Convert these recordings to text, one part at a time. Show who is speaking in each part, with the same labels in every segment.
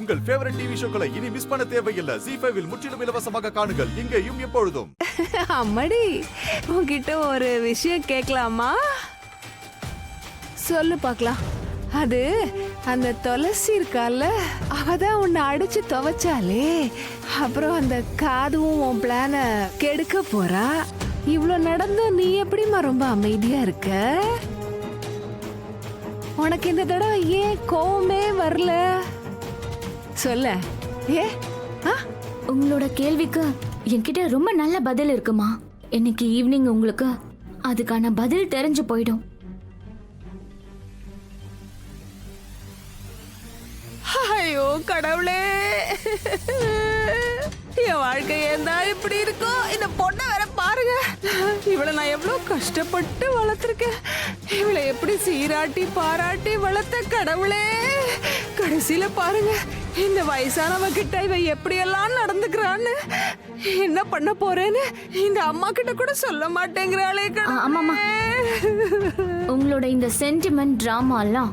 Speaker 1: உங்கள் favourite TV ஷோக்களை இனி miss பண்ண தேவையில்லை. ஜீ5 இல் முற்றிலும் இலவசமாக காணுங்கள். இங்கேயும் எப்பொழுதும்.
Speaker 2: அம்மாடி, உன்கிட்ட ஒரு விஷயம் கேட்கலாமா? சொல்லு பார்க்கலாம். அது அந்த துளசி இருக்கால, அவதான் உன்னை அடிச்சு துவைச்சாலே. அப்புறம் அந்த காதுவும் உன் பிளான கெடுக்க போறா. இவ்ளோ நடந்தும் நீ எப்படிமா ரொம்ப அமைதியா இருக்க? உனக்கு இந்த தடவை ஏன் கோவமே வரல? சொல்ல.
Speaker 3: உங்களோட கேள்விக்கு என்கிட்ட ரொம்ப நல்ல பதில் இருக்குமா. இன்னைக்கு ஈவினிங் உங்களுக்கு அதுக்கான பதில் தெரிஞ்சு போயிடும்.
Speaker 2: ஐயோ கடவுளே, என் வாழ்க்கை ஏன் இப்படி இருக்கும்? இந்த பொண்ணை வேற பாருங்க. இவளை நான் எவ்வளவு கஷ்டப்பட்டு வளர்த்திருக்கேன். இவளை எப்படி சீராட்டி பாராட்டி வளர்த்த கடவுளே. கடைசியில பாருங்க, இந்த வயசானவ கிட்ட இவ எப்படியெல்லாம் நடந்துக்கிறான்னு. என்ன பண்ண போறேன்னு இந்த அம்மா கிட்ட கூட சொல்ல மாட்டேங்கிறாளே
Speaker 3: ஆமாமா. உங்களோட இந்த சென்டிமெண்ட் டிராமா எல்லாம்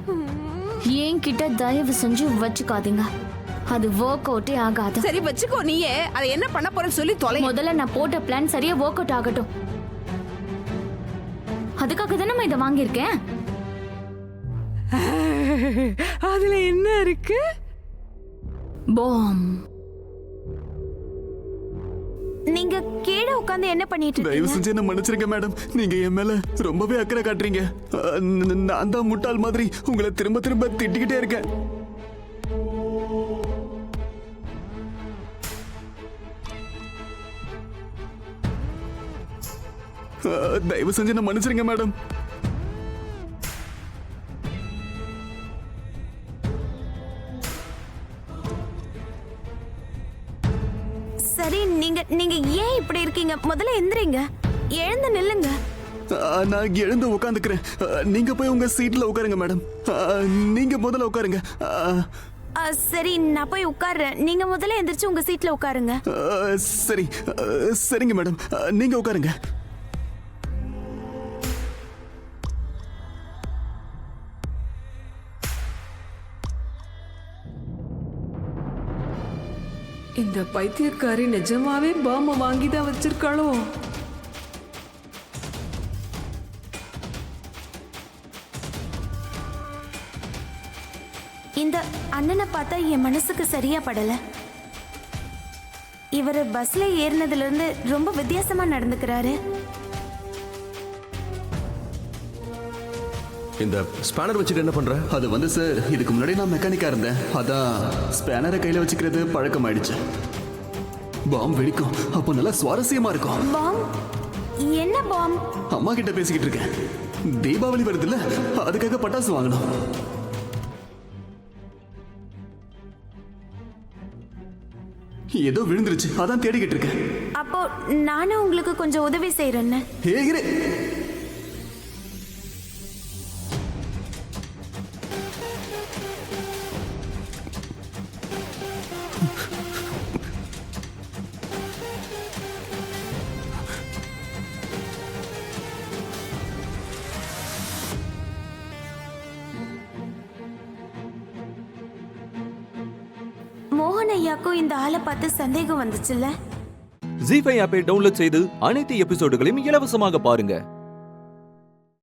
Speaker 3: என்கிட்ட தயவு செஞ்சு வச்சுக்காதீங்க. அது ஒர்க் அவுட்டே ஆகாது.
Speaker 2: சரி வச்சுக்கோ, நீயே அதை என்ன பண்ண போறேன்னு சொல்லி தொலை.
Speaker 3: முதல்ல நான் போட்ட பிளான் சரியா ஒர்க் அவுட் ஆகட்டும். அதுக்காக தானே நான் இதை வாங்கியிருக்கேன்.
Speaker 2: அதுல என்ன இருக்கு?
Speaker 3: பாம். நீங்க கீழே உட்கார்ந்து என்ன பண்ணிட்டு இருக்கீங்க?
Speaker 4: தயவு செஞ்சு என்ன மன்னிச்சிருங்க மேடம். நீங்க என் மேல ரொம்பவே அக்கறை காட்டுறீங்க. நான் தான் முட்டாள் மாதிரி உங்களை திரும்ப திரும்ப திட்டிக்கிட்டே இருக்கேன். தயவு செஞ்சு என்ன மன்னிச்சிருங்க மேடம்.
Speaker 3: சரி, நீங்க ஏன் இப்படி இருக்கீங்க? முதல்ல எந்திரிங்க, எழுந்து நில்லுங்க.
Speaker 4: நான் எழுந்து உட்காந்துக்கிறேன். நீங்க போய் உங்க சீட்ல உட்காருங்க மேடம். நீங்க முதல்ல உட்காருங்க.
Speaker 3: சரி, நான் போய் உட்கார்றேன். நீங்க முதல்ல எந்திரிச்சு உங்க சீட்ல உட்காருங்க.
Speaker 4: சரி, சரிங்க மேடம், நீங்க உட்காருங்க.
Speaker 2: இந்த பைத்தியக்காரி நிஜமாவே பாம்ப வாங்கிதான் வச்சிருக்காளோ?
Speaker 3: இந்த அண்ணனை பார்த்தா என் மனசுக்கு சரியா படல. இவர் பஸ்ல ஏறினதுல இருந்து ரொம்ப வித்தியாசமா நடந்துக்கிறாரு.
Speaker 5: இந்த ஸ்பேனர் வச்சுட்டு என்ன பண்ற?
Speaker 4: அது வந்து சார், இதுக்கு முன்னாடி நான் மெக்கானிக்கா இருந்தேன். அதான் ஸ்பேனரை கையில வச்சுக்கிறது பழக்கமாயிடுச்சு. பாம் வெடிக்கும், அப்போ நல்லா சுவாரஸ்யமா இருக்கும்.
Speaker 3: பாம்? என்ன பாம்?
Speaker 4: அம்மா கிட்ட பேசிக்கிட்டு இருக்கேன். தீபாவளி வருது இல்ல, அதுக்காக பட்டாசு வாங்கணும். ஏதோ விழுந்துருச்சு, அதான் தேடிக்கிட்டு இருக்கேன்.
Speaker 3: அப்போ நானும் உங்களுக்கு கொஞ்சம் உதவி செய்யறேன்னு. மோகன் ஐயாக்கும் இந்த ஆளை பார்த்து சந்தேகம் வந்துச்சுல்ல.
Speaker 6: ஜீ5 ஆப்பை டவுன்லோட் செய்து அனைத்து எபிசோடுகளையும் இலவசமாக பாருங்க.